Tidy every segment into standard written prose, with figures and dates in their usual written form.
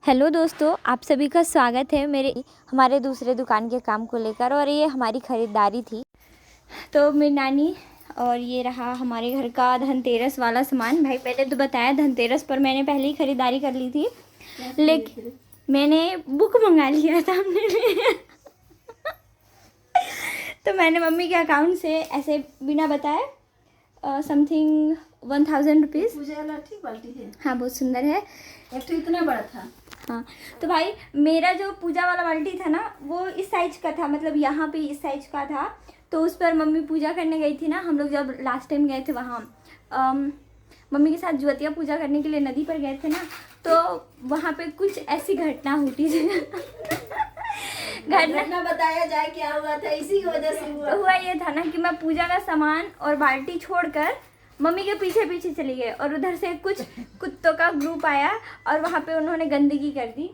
Hello दोस्तों, आप सभी का स्वागत है हमारे दूसरे दुकान के काम को लेकर। और ये हमारी ख़रीदारी थी। तो मेरी नानी और ये रहा हमारे घर का धनतेरस वाला सामान। भाई पहले तो बताया धनतेरस पर मैंने पहले ही ख़रीदारी कर ली थी, लेकिन मैंने बुक मंगा लिया था हमने तो मैंने मम्मी के अकाउंट से ऐसे बिना बताए समथिंग 1000 रुपीज़। पूजा वाला ठीक बाल्टी है। हाँ, बहुत सुंदर है। एक तो इतना बड़ा था। हाँ, तो भाई मेरा जो पूजा वाला बाल्टी था ना, वो इस साइज का था, मतलब यहाँ पे इस साइज का था। तो उस पर मम्मी पूजा करने गई थी ना, हम लोग जब लास्ट टाइम गए थे वहाँ मम्मी के साथ ज्योतिया पूजा करने के लिए नदी पर गए थे ना, तो वहाँ पे कुछ ऐसी घटना हुई थी घटना बताया जाए क्या हुआ था, इसी की वजह से हुआ ये था ना कि मैं पूजा का सामान और बाल्टी छोड़कर मम्मी के पीछे पीछे चली गई, और उधर से कुछ कुत्तों का ग्रुप आया और वहाँ पे उन्होंने गंदगी कर दी।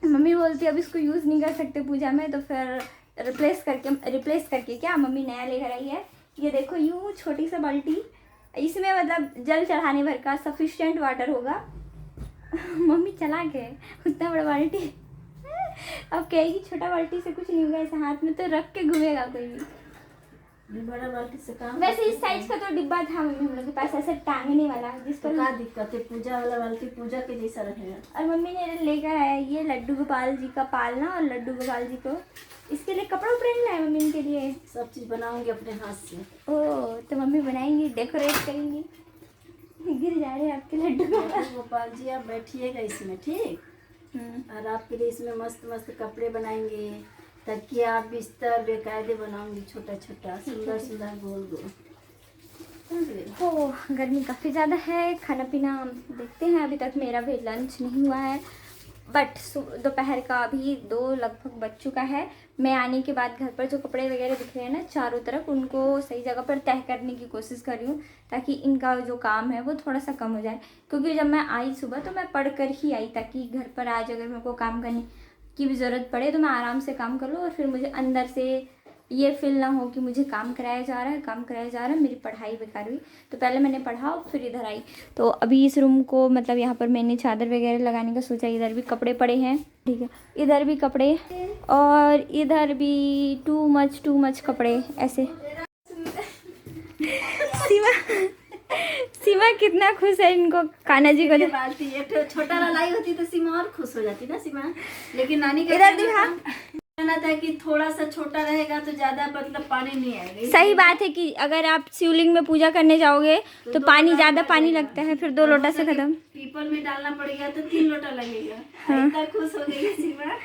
मम्मी बोलती अब इसको यूज़ नहीं कर सकते पूजा में, तो फिर रिप्लेस करके क्या मम्मी नया लेकर आई है। ये देखो, यूँ छोटी सा बाल्टी, इसमें मतलब जल चढ़ाने भर का सफिशिएंट वाटर होगा मम्मी चला के उतना बड़ा बाल्टी अब कहेगी छोटा बाल्टी से कुछ नहीं होगा, ऐसे हाथ में तो रख के घूमेगा कोई भी। बड़ा बाल्टी से काम। वैसे इस साइज का तो डिब्बा था मम्मी हम लोग के पास, ऐसे टांगने वाला, जिस पर क्या दिक्कत है, पूजा वाला बाल्टी पूजा के जैसा रहेगा। और मम्मी ने लेकर आया ये लड्डू गोपाल जी का पालना, और लड्डू गोपाल जी को इसके लिए कपड़ा उपड़ा नहीं लाए मम्मी के लिए। सब चीज बनाऊंगी अपने हाथ से। ओह, तो मम्मी बनाएंगी, डेकोरेट करेंगी। गिर जा रहे हैं आपके लड्डू गोपाल जी, आप बैठिएगा इसमें, ठीक। और आपके लिए इसमें मस्त मस्त कपड़े बनाएंगे, तकिया बिस्तर बेकायदे बनाऊंगी, छोटा छोटा सुंदर सुंदर गोल गोल। हो, गर्मी काफ़ी ज़्यादा है। खाना पीना देखते हैं, अभी तक मेरा भी लंच नहीं हुआ है, बट दोपहर का अभी 2 लगभग बज चुका है। मैं आने के बाद घर पर जो कपड़े वगैरह दिख रहे हैं ना चारों तरफ, उनको सही जगह पर तह करने की कोशिश कर रही हूँ, ताकि इनका जो काम है वो थोड़ा सा कम हो जाए। क्योंकि जब मैं आई सुबह तो मैं पढ़ कर ही आई, ताकि घर पर आज अगर मेरे को काम करने की भी ज़रूरत पड़े तो मैं आराम से काम कर लूँ, और फिर मुझे अंदर से ये फील ना हो कि मुझे काम कराया जा रहा है, मेरी पढ़ाई बेकार हुई। तो पहले मैंने पढ़ा और फिर इधर आई। तो अभी इस रूम को मतलब यहाँ पर मैंने चादर वगैरह लगाने का सोचा। इधर भी कपड़े पड़े हैं, ठीक है, इधर भी कपड़े, और इधर भी टू मच कपड़े ऐसे सीमा कितना खुश है इनको, कान्हा जी को बाल्टी एक छोटा लाई होती तो सीमा और खुश हो जाती ना सीमा। लेकिन नानी का इधर दिखा कहना था कि थोड़ा सा छोटा रहेगा तो ज्यादा मतलब पानी नहीं आएगा। सही बात है कि अगर आप शिवलिंग में पूजा करने जाओगे तो पानी ज्यादा पानी लगता है, फिर 2 लोटा से खत्म। पीपल में डालना पड़ेगा तो 3 लोटा लगेगा। हाँ। इतना खुश हो गई है सीमा।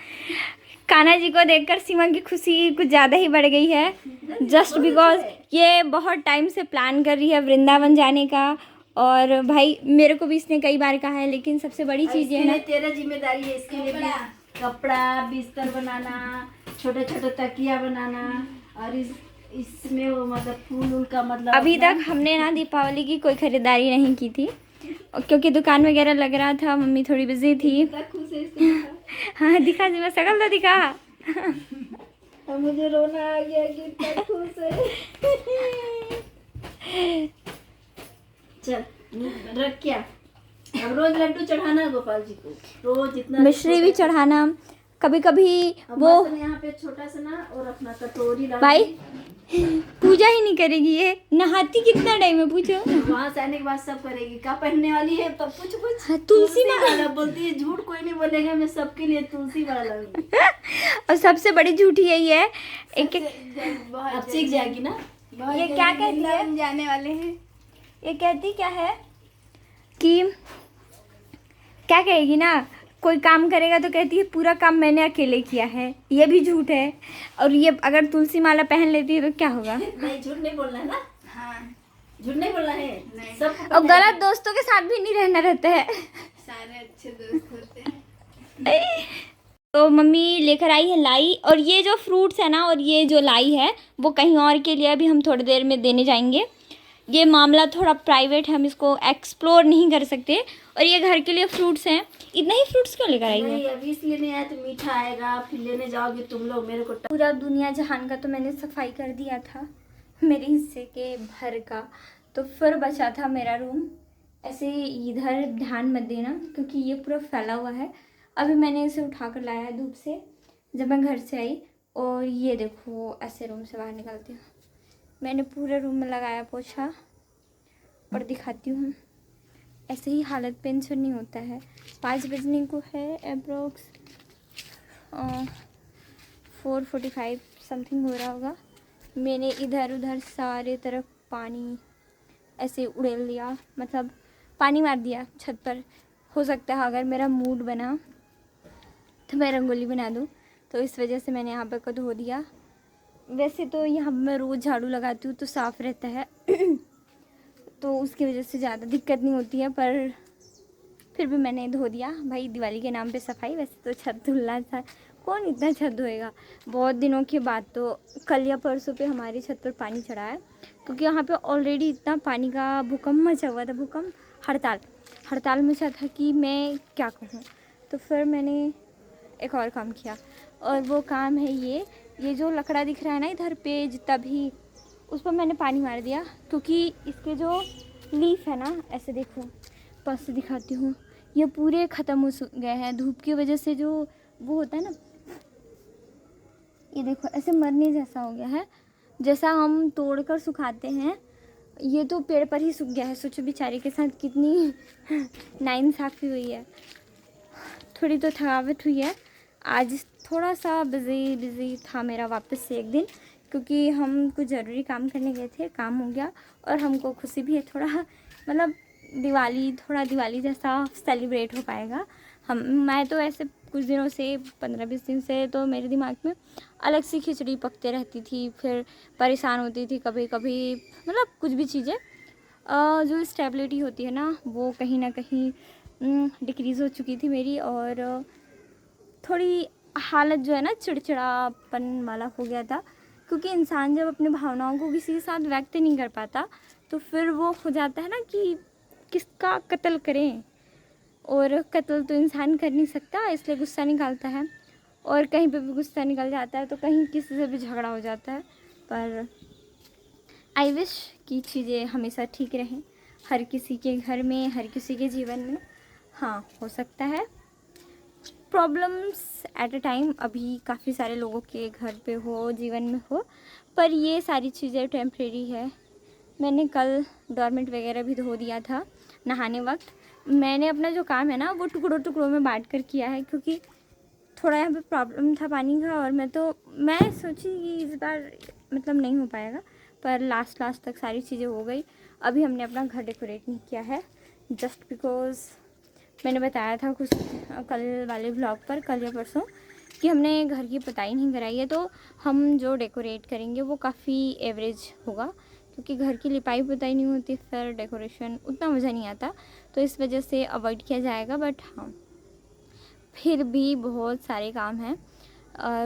कान्हा जी को देखकर सीमा की खुशी कुछ ज़्यादा ही बढ़ गई है, जस्ट बिकॉज ये बहुत टाइम से प्लान कर रही है वृंदावन जाने का। और भाई मेरे को भी इसने कई बार कहा है, लेकिन सबसे बड़ी चीज़ ये है, तेरा जिम्मेदारी है इसके लिए, कपड़ा बिस्तर बनाना, छोटे छोटे तकिया बनाना, और इसमें वो मतलब फूल का मतलब। अभी तक हमने ना दीपावली की कोई खरीदारी नहीं की थी, क्योंकि दुकान वगैरह लग रहा था, मम्मी थोड़ी बिजी थी। हाँ दिखा जी, मैं शकल तो दिखा और मुझे रोना आ गया कि इतना खुश है। चल रख क्या, अब रोज लड्डू चढ़ाना गोपाल जी को, रोज इतना मिश्री भी चढ़ाना, कभी कभी वो यहाँ पे छोटा सा ना और अपना कटोरी भाई पूजा ही नहीं करेगी ये, नहाती कितना टाइम है पूछो। वहाँ से आने के बाद सब करेगी, क्या पहनने वाली है तो कुछ तुलसी माला बोलती है, झूठ कोई नहीं बोलेगा, मैं सबके लिए तुलसी माला लाऊंगी। और सबसे बड़ी झूठी यही है, एक अब सीख जाएगी ना। ये क्या कहती है, जाने वाले हैं, ये कहती क्या है कि क्या कहेगी ना, कोई काम करेगा तो कहती है पूरा काम मैंने अकेले किया है, ये भी झूठ है। और ये अगर तुलसी माला पहन लेती है तो क्या होगा। नहीं, झूठ नहीं बोलना है ना। हाँ, झूठ नहीं बोलना है। सब और गलत दोस्तों के साथ भी नहीं रहना रहता है, सारे अच्छे दोस्त होते हैं। तो मम्मी लेकर आई है लाई, और ये जो फ्रूट्स है ना, और ये जो लाई है वो कहीं और के लिए अभी हम थोड़ी देर में देने जाएंगे। ये मामला थोड़ा प्राइवेट है, हम इसको एक्सप्लोर नहीं कर सकते। और ये घर के लिए फ्रूट्स हैं। इतना ही फ्रूट्स क्यों लेकर आई है? अभी इसलिए नहीं आया तो मीठा आएगा, फिर लेने जाओगे तुम लोग मेरे को। पूरा दुनिया जहान का तो मैंने सफाई कर दिया था मेरे हिस्से के भर का, तो फिर बचा था मेरा रूम। ऐसे इधर ध्यान मत देना क्योंकि ये पूरा फैला हुआ है, अभी मैंने इसे उठा कर लाया है धूप से जब मैं घर से आई। और ये देखो ऐसे रूम से बाहर निकलती हूँ, मैंने पूरे रूम में लगाया पोछा और दिखाती हूँ। ऐसे ही हालत पेंशन नहीं होता है। 5 बजने को है, अप्रोक्स 4:45 समथिंग हो रहा होगा। मैंने इधर उधर सारे तरफ पानी ऐसे उड़ेल दिया, मतलब पानी मार दिया छत पर। हो सकता है अगर मेरा मूड बना तो मैं रंगोली बना दूँ, तो इस वजह से मैंने यहाँ पर धो दिया। वैसे तो यहाँ मैं रोज़ झाड़ू लगाती हूँ तो साफ़ रहता है तो उसकी वजह से ज़्यादा दिक्कत नहीं होती है, पर फिर भी मैंने धो दिया भाई, दिवाली के नाम पे सफाई। वैसे तो छत धुलना था, कौन इतना छत धोएगा। बहुत दिनों के बाद तो कल या परसों पे हमारी छत पर पानी चढ़ा है, क्योंकि यहाँ पे ऑलरेडी इतना पानी का भूकंप मचा हुआ था। भूकंप, हड़ताल मचा था कि मैं क्या कहूँ। तो फिर मैंने एक और काम किया, और वो काम है ये जो लकड़ा दिख रहा है ना इधर पे जितना भी, उस पर मैंने पानी मार दिया, क्योंकि इसके जो लीफ है ना, ऐसे देखो पास से दिखाती हूँ, ये पूरे ख़त्म हो गए हैं धूप की वजह से। जो वो होता है ना, ये देखो ऐसे मरने जैसा हो गया है, जैसा हम तोड़कर सुखाते हैं, ये तो पेड़ पर ही सूख गया है। सोचो बेचारे के साथ कितनी नाइंसाफ़ी हुई है। थोड़ी तो थकावट हुई है आज, थोड़ा सा बिज़ी था मेरा वापस से एक दिन, क्योंकि हम कुछ ज़रूरी काम करने गए थे, काम हो गया। और हमको खुशी भी है थोड़ा, मतलब दिवाली जैसा सेलिब्रेट हो पाएगा। मैं तो ऐसे कुछ दिनों से 15-20 दिन से तो मेरे दिमाग में अलग सी खिचड़ी पकते रहती थी, फिर परेशान होती थी कभी कभी, मतलब कुछ भी चीज़ें जो स्टेबिलिटी होती है ना, वो कहीं ना कहीं डिक्रीज़ हो चुकी थी मेरी। और थोड़ी हालत जो है ना चिड़चिड़ापन वाला हो गया था, क्योंकि इंसान जब अपनी भावनाओं को किसी के साथ व्यक्त नहीं कर पाता तो फिर वो हो जाता है ना कि किसका कत्ल करें, और कत्ल तो इंसान कर नहीं सकता, इसलिए गुस्सा निकालता है, और कहीं पे भी गुस्सा निकल जाता है तो कहीं किसी से भी झगड़ा हो जाता है। पर आई विश कि चीज़ें हमेशा ठीक रहें हर किसी के घर में, हर किसी के जीवन में। हाँ, हो सकता है प्रॉब्लम्स एट अ टाइम अभी काफ़ी सारे लोगों के घर पे हो, जीवन में हो, पर ये सारी चीज़ें टेम्परेरी है। मैंने कल डोरमेट वगैरह भी धो दिया था नहाने वक्त। मैंने अपना जो काम है ना वो टुकड़ों में बांट कर किया है, क्योंकि थोड़ा यहाँ पे प्रॉब्लम था पानी का, और मैं सोची कि इस बार मतलब नहीं हो पाएगा, पर लास्ट तक सारी चीज़ें हो गई। अभी हमने अपना घर डेकोरेट नहीं किया है, जस्ट बिकॉज़ मैंने बताया था कुछ कल वाले व्लॉग पर, कल या परसों, कि हमने घर की पुताई नहीं कराई है, तो हम जो डेकोरेट करेंगे वो काफ़ी एवरेज होगा, क्योंकि घर की लिपाई पुताई नहीं होती फिर डेकोरेशन उतना मज़ा नहीं आता, तो इस वजह से अवॉइड किया जाएगा। बट हाँ, फिर भी बहुत सारे काम हैं।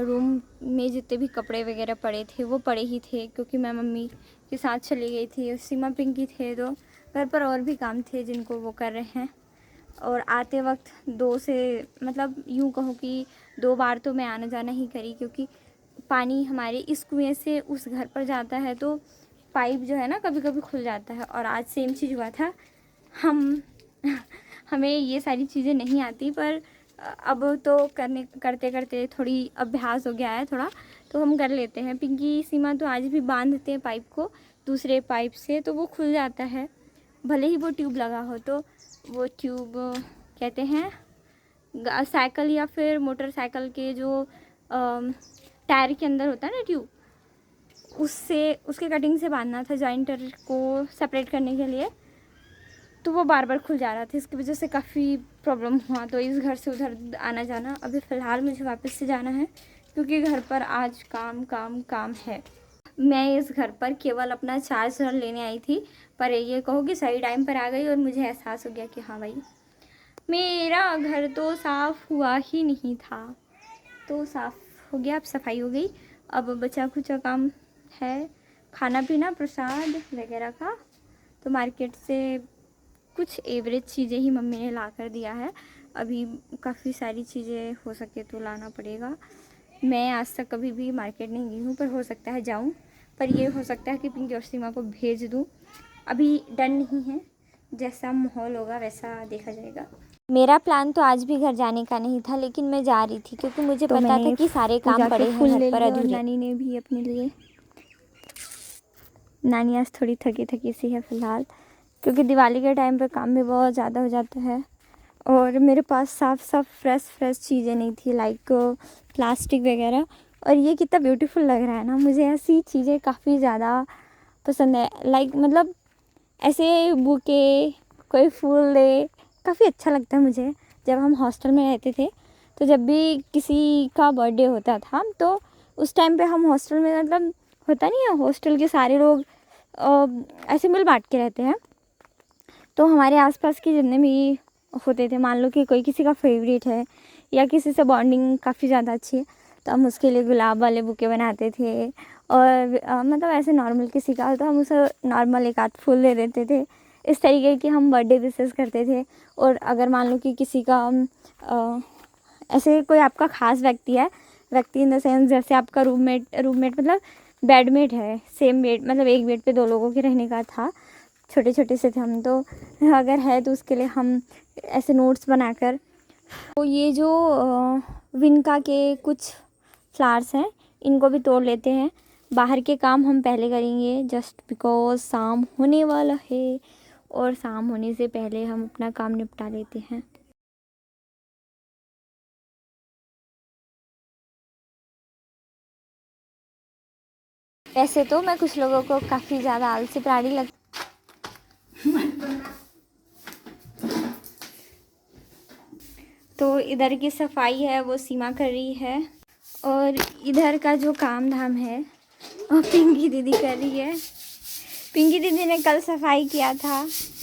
रूम में जितने भी कपड़े वगैरह पड़े थे वो पड़े ही थे, क्योंकि मैं मम्मी के साथ चली गई थी, सीमा पिंकी थे, तो घर पर और भी काम थे जिनको वो कर रहे हैं। और आते वक्त 2 से मतलब यूँ कहो कि 2 बार तो मैं आना जाना ही करी, क्योंकि पानी हमारे इस कुएँ से उस घर पर जाता है, तो पाइप जो है ना कभी कभी खुल जाता है। और आज सेम चीज़ हुआ था। हमें ये सारी चीज़ें नहीं आती, पर अब तो करते करते थोड़ी अभ्यास हो गया है थोड़ा, तो हम कर लेते हैं। पिंकी सीमा तो आज भी बांधते हैं पाइप को दूसरे पाइप से, तो वो खुल जाता है, भले ही वो ट्यूब लगा हो। तो वो ट्यूब कहते हैं साइकिल या फिर मोटरसाइकिल के जो टायर के अंदर होता है ना ट्यूब, उसके कटिंग से बांधना था जॉइंटर को सेपरेट करने के लिए, तो वो बार बार खुल जा रहा था, इसकी वजह से काफ़ी प्रॉब्लम हुआ। तो इस घर से उधर आना जाना, अभी फ़िलहाल मुझे वापस से जाना है, क्योंकि घर पर आज काम है। मैं इस घर पर केवल अपना चार्जर लेने आई थी, पर ये कहो कि सही टाइम पर आ गई, और मुझे एहसास हो गया कि हाँ भाई, मेरा घर तो साफ़ हुआ ही नहीं था। तो साफ़ हो गया, अब सफाई हो गई, अब बचा खुचा काम है खाना पीना प्रसाद वगैरह का। तो मार्केट से कुछ एवरेज चीज़ें ही मम्मी ने ला कर दिया है, अभी काफ़ी सारी चीज़ें हो सके तो लाना पड़ेगा। मैं आज तक कभी भी मार्केट नहीं गई हूँ, पर हो सकता है जाऊँ, पर ये हो सकता है कि पिंकी और सीमा को भेज दूँ। अभी डन नहीं है, जैसा माहौल होगा वैसा देखा जाएगा। मेरा प्लान तो आज भी घर जाने का नहीं था, लेकिन मैं जा रही थी क्योंकि मुझे तो पता मैंने था कि सारे काम पूजा के पड़े हैं फूल घर ले पर लिए और अधूरे। नानी ने भी अपने लिए। नानी आज थोड़ी थकी थकी सी है फ़िलहाल, क्योंकि दिवाली के टाइम पे काम भी बहुत ज़्यादा हो जाता है और मेरे पास साफ फ्रेश चीज़ें नहीं थी, लाइक प्लास्टिक वगैरह। और ये कितना ब्यूटीफुल लग रहा है ना, मुझे ऐसी चीज़ें काफ़ी ज़्यादा पसंद है। लाइक मतलब ऐसे बुके, कोई फूल दे, काफ़ी अच्छा लगता है मुझे। जब हम हॉस्टल में रहते थे तो जब भी किसी का बर्थडे होता था तो उस टाइम पे हम हॉस्टल में, मतलब होता नहीं है, हॉस्टल के सारे लोग ऐसे मिल बांट के रहते हैं। तो हमारे आसपास के जितने भी होते थे, मान लो कि कोई किसी का फेवरेट है या किसी से बॉन्डिंग काफ़ी ज़्यादा अच्छी है, तो हम उसके लिए गुलाब वाले बुके बनाते थे। और मतलब ऐसे नॉर्मल किसी का तो हम उसे नॉर्मल एक आध फूल दे देते थे। इस तरीके की हम बर्थडे विशेस करते थे। और अगर मान लो कि किसी का ऐसे कोई आपका ख़ास व्यक्ति इन द सेंस जैसे आपका रूममेट मतलब बेडमेट है, सेम बेड, मतलब एक बेड पे 2 लोगों के रहने का था, छोटे से थे हम, तो अगर है तो उसके लिए हम ऐसे नोट्स बनाकर। तो ये जो विनका के कुछ फ्लावर्स हैं इनको भी तोड़ लेते हैं। बाहर के काम हम पहले करेंगे जस्ट बिकॉज शाम होने वाला है और शाम होने से पहले हम अपना काम निपटा लेते हैं। वैसे तो मैं कुछ लोगों को काफ़ी ज़्यादा आलसी प्राणी लग तो इधर की सफाई है वो सीमा कर रही है और इधर का जो काम धाम है वो पिंकी दीदी कर रही है। पिंकी दीदी ने कल सफाई किया था,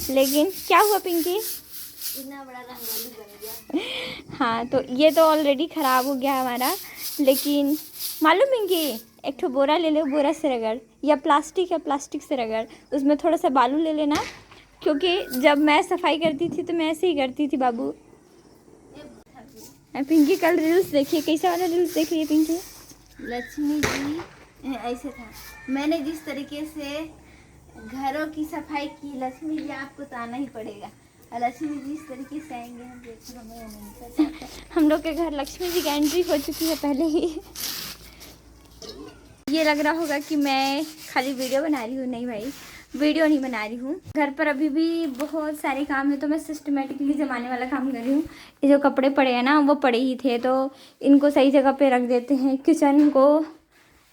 लेकिन क्या हुआ पिंकी? इतना बड़ा रंगोली बन गया। हाँ, तो ये तो ऑलरेडी ख़राब हो गया हमारा, लेकिन मालूम पिंकी, एक ठो बोरा ले लो, बोरा से रगड़, या प्लास्टिक है, प्लास्टिक से रगड़, उसमें थोड़ा सा बालू ले लेना, क्योंकि जब मैं सफाई करती थी तो मैं ऐसे ही करती थी बाबू। पिंकी कल रील्स देखिए, कैसा वाला रील्स देख रही है पिंकी? लक्ष्मी जी ऐसे था, मैंने जिस तरीके से घरों की सफाई की, लक्ष्मी जी आपको तो आना ही पड़ेगा। और लक्ष्मी जी इस तरीके से आएंगे, हम देखो हमें नहीं पता। हम लोग के घर लक्ष्मी जी की एंट्री हो चुकी है पहले ही। ये लग रहा होगा कि मैं खाली वीडियो बना रही हूँ, नहीं भाई, वीडियो नहीं बना रही हूँ। घर पर अभी भी बहुत सारे काम है तो मैं सिस्टमेटिकली जमाने वाला काम कर रही हूँ। ये जो कपड़े पड़े हैं ना वो पड़े ही थे तो इनको सही जगह पे रख देते हैं। किचन को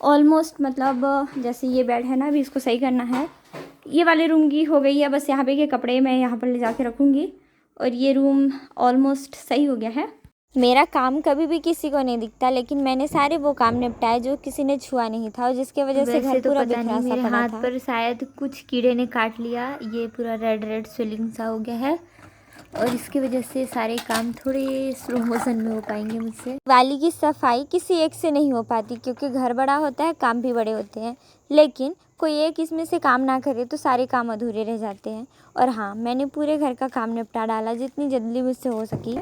ऑलमोस्ट, मतलब जैसे ये बेड है ना, अभी इसको सही करना है। ये वाले रूम की हो गई है, बस यहाँ पे के कपड़े मैं यहाँ पर ले जाके रखूँगी और ये रूम ऑलमोस्ट सही हो गया है। मेरा काम कभी भी किसी को नहीं दिखता, लेकिन मैंने सारे वो काम निपटाए जो किसी ने छुआ नहीं था और जिसके वजह से घर तो पूरा पता बिखरा नहीं, सा मेरे पड़ा हाथ था। पर शायद कुछ कीड़े ने काट लिया, ये पूरा रेड स्वेलिंग सा हो गया है और इसकी वजह से सारे काम थोड़े स्लो मोशन में हो पाएंगे मुझसे। दिवाली की सफाई किसी एक से नहीं हो पाती क्योंकि घर बड़ा होता है, काम भी बड़े होते हैं, लेकिन कोई एक इसमें से काम ना करे तो सारे काम अधूरे रह जाते हैं। और हाँ, मैंने पूरे घर का काम निपटा डाला जितनी जल्दी मुझसे हो सकी,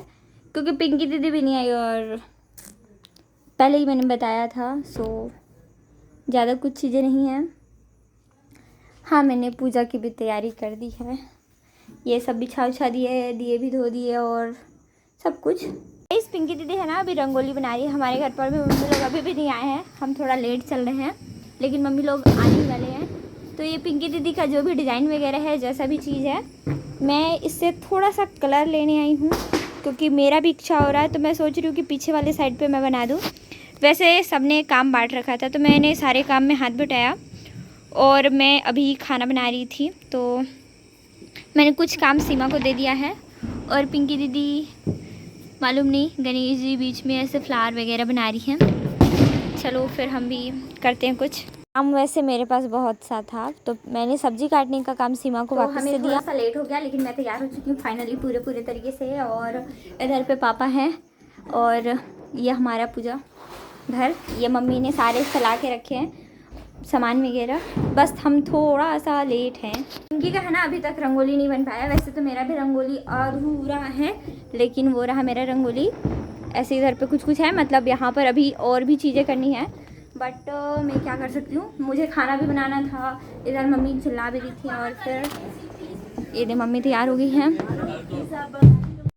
क्योंकि पिंकी दीदी भी नहीं आई और पहले ही मैंने बताया था, सो ज़्यादा कुछ चीज़ें नहीं हैं। हाँ, मैंने पूजा की भी तैयारी कर दी है, ये सब बिछा उछा दिए, दिए भी धो दिए और सब कुछ। इस पिंकी दीदी है ना, अभी रंगोली बना रही है। हमारे घर पर भी मम्मी लोग अभी भी नहीं आए हैं, हम थोड़ा लेट चल रहे हैं, लेकिन मम्मी लोग आने ही वाले हैं। तो ये पिंकी दीदी का जो भी डिज़ाइन वगैरह है, जैसा भी चीज़ है, मैं इससे थोड़ा सा कलर लेने आई हूँ क्योंकि मेरा भी इच्छा हो रहा है। तो मैं सोच रही हूँ कि पीछे वाले साइड पे मैं बना दूँ। वैसे सबने काम बांट रखा था तो मैंने सारे काम में हाथ बटाया और मैं अभी खाना बना रही थी तो मैंने कुछ काम सीमा को दे दिया है और पिंकी दीदी मालूम नहीं, गणेश जी बीच में ऐसे फ्लावर वगैरह बना रही हैं। चलो फिर हम भी करते हैं कुछ काम। वैसे मेरे पास बहुत सा था तो मैंने सब्जी काटने का काम सीमा को वापस से दिया। थोड़ा सा लेट हो गया, लेकिन मैं तैयार हो चुकी हूँ फाइनली पूरे तरीके से। और इधर पे पापा हैं और ये हमारा पूजा घर, ये मम्मी ने सारे सला के रखे हैं सामान वगैरह, बस हम थोड़ा सा लेट हैं। इनकी का है ना, अभी तक रंगोली नहीं बन पाया। वैसे तो मेरा भी रंगोली अधूरा है, लेकिन वो रहा मेरा रंगोली। ऐसे इधर पे कुछ है, मतलब यहाँ पर अभी और भी चीज़ें करनी है, बट मैं क्या कर सकती हूँ, मुझे खाना भी बनाना था। इधर मम्मी चिल्ला भी रही थी और फिर ये मम्मी तैयार हो गई हैं।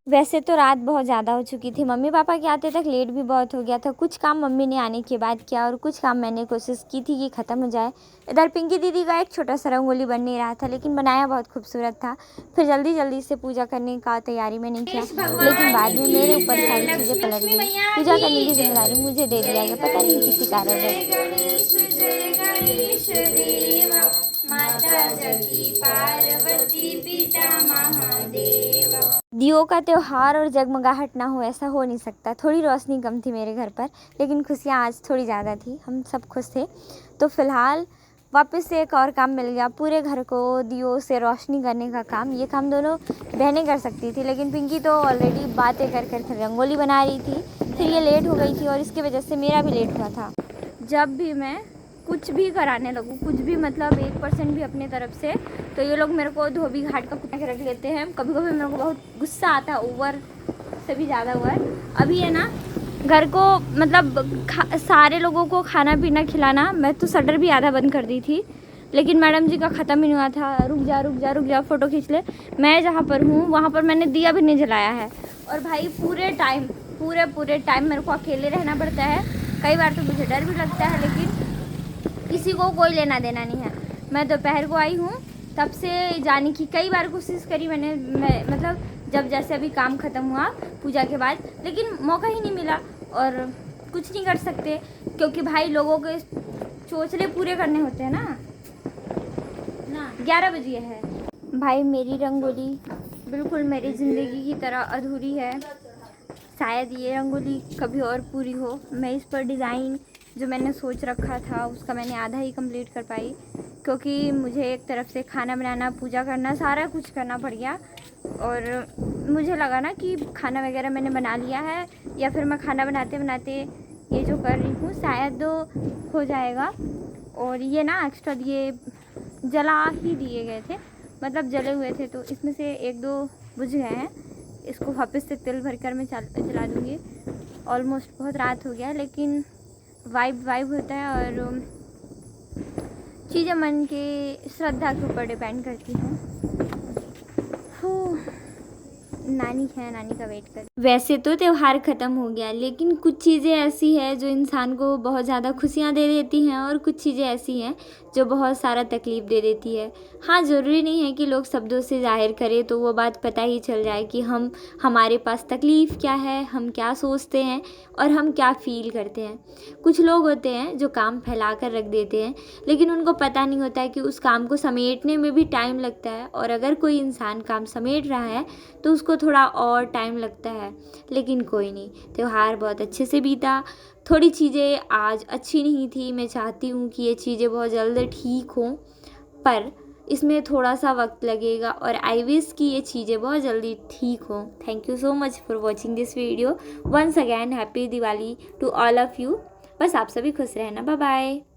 वैसे तो रात बहुत ज़्यादा हो चुकी थी, मम्मी पापा के आते तक लेट भी बहुत हो गया था। कुछ काम मम्मी ने आने के बाद किया और कुछ काम मैंने कोशिश की थी कि ख़त्म हो जाए। इधर पिंकी दीदी का एक छोटा सा रंगोली बन नहीं रहा था, लेकिन बनाया बहुत खूबसूरत था। फिर जल्दी जल्दी से पूजा करने का तैयारी मैंने किया, लेकिन बाद में मेरे ऊपर सारी चीज़ें पलट गई। पूजा करने की जिम्मेदारी मुझे दे दिया गया, पता नहीं किसी कारणवश। माता जगी पार्वती पिता महादेव। दियों का त्योहार और जगमगाहट ना हो ऐसा हो नहीं सकता। थोड़ी रोशनी कम थी मेरे घर पर, लेकिन खुशियाँ आज थोड़ी ज़्यादा थी, हम सब खुश थे। तो फिलहाल वापस से एक और काम मिल गया, पूरे घर को दियों से रोशनी करने का काम। ये काम दोनों बहनें कर सकती थी, लेकिन पिंकी तो ऑलरेडी बातें कर कर रंगोली बना रही थी। फिर ये लेट हो गई थी और इसकी वजह से मेरा भी लेट हुआ था। जब भी मैं कुछ भी कराने लगूँ, कुछ भी मतलब 1% भी अपने तरफ से, तो ये लोग मेरे को धोबी घाट का कुत्ता के रख लेते हैं। कभी कभी मेरे को बहुत गुस्सा आता है, ओवर से भी ज़्यादा ओवर। अभी है ना घर को मतलब सारे लोगों को खाना पीना खिलाना, मैं तो शटर भी आधा बंद कर दी थी, लेकिन मैडम जी का ख़त्म ही नहीं हुआ था। रुक जा रुक जा रुक जा, फ़ोटो खींच ले। मैं जहाँ पर हूँ वहाँ पर मैंने दिया भी नहीं जलाया है। और भाई पूरे टाइम मेरे को अकेले रहना पड़ता है। कई बार तो मुझे डर भी लगता है, लेकिन किसी को कोई लेना देना नहीं है। मैं दोपहर को आई हूँ, तब से जाने की कई बार कोशिश करी मैंने, मतलब जब जैसे अभी काम ख़त्म हुआ पूजा के बाद, लेकिन मौका ही नहीं मिला। और कुछ नहीं कर सकते, क्योंकि भाई लोगों के चोचले पूरे करने होते हैं ना। 11 बजे है भाई। मेरी रंगोली बिल्कुल मेरी ज़िंदगी की तरह अधूरी है। शायद ये रंगोली कभी और पूरी हो। मैं इस पर डिज़ाइन जो मैंने सोच रखा था उसका मैंने आधा ही कंप्लीट कर पाई, क्योंकि मुझे एक तरफ से खाना बनाना, पूजा करना, सारा कुछ करना पड़ गया। और मुझे लगा ना कि खाना वगैरह मैंने बना लिया है, या फिर मैं खाना बनाते बनाते ये जो कर रही हूँ शायद हो जाएगा। और ये ना एक्स्ट्रा दिए जला ही दिए गए थे, मतलब जले हुए थे, तो इसमें से 1-2 बुझ गए हैं। इसको वापस से तेल भर कर मैं जला दूँगी। ऑलमोस्ट बहुत रात हो गया, लेकिन वाइब होता है और चीज़ें मन के श्रद्धा के ऊपर डिपेंड करती हैं। नानी है, नानी का वेट कर। वैसे तो त्यौहार ख़त्म हो गया, लेकिन कुछ चीज़ें ऐसी है जो इंसान को बहुत ज़्यादा खुशियाँ दे देती हैं, और कुछ चीज़ें ऐसी हैं जो बहुत सारा तकलीफ़ दे देती है। हाँ, ज़रूरी नहीं है कि लोग शब्दों से ज़ाहिर करें तो वो बात पता ही चल जाए कि हमारे पास तकलीफ़ क्या है, हम क्या सोचते हैं और हम क्या फ़ील करते हैं। कुछ लोग होते हैं जो काम फैला कर रख देते हैं, लेकिन उनको पता नहीं होता है कि उस काम को समेटने में भी टाइम लगता है। और अगर कोई इंसान काम समेट रहा है तो उसको थोड़ा और टाइम लगता है, लेकिन कोई नहीं, त्यौहार बहुत अच्छे से बीता। थोड़ी चीज़ें आज अच्छी नहीं थी, मैं चाहती हूँ कि ये चीज़ें बहुत जल्द ठीक हों, पर इसमें थोड़ा सा वक्त लगेगा और आई विश कि ये चीज़ें बहुत जल्दी ठीक हों। Thank you so much for watching this video. Once again happy Diwali to all of you. बस आप सभी खुश रहना। Bye bye.